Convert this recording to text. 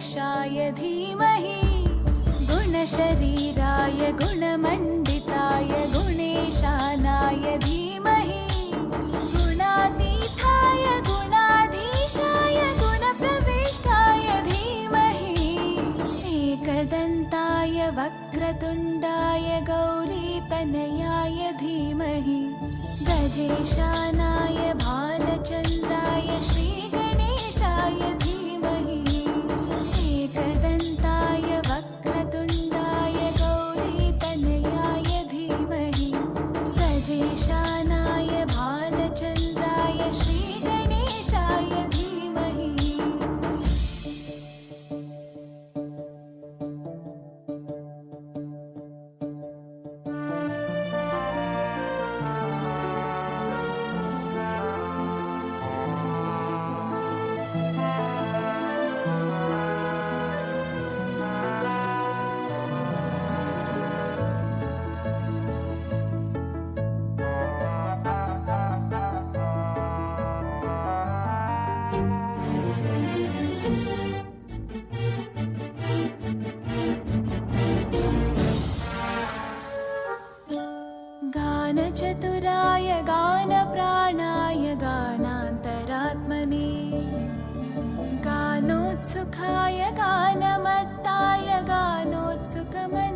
गणेशाय धीमहि गुणशरीराय गुणमण्डिताय गुणेशानाय धीमहि गुणातीताय गुणाधीशाय गुणप्रविष्टाय धीमहि एकदन्ताय वक्रतुण्डाय गौरीतनयाय धीमहि गजेशानाय भालचन्द्राय श्रीगणेशाय धीमहि एकदन्ताय वक्रतुण्डाय गौरीतनयाय धीमहि गजेशानाय भालचन्द्राय श्रीगणेशाय धीमहि गानचतुराय गानप्राणाय गानान्तरात्मने गानोत्सुकाय गानमत्ताय गानोत्सुकमते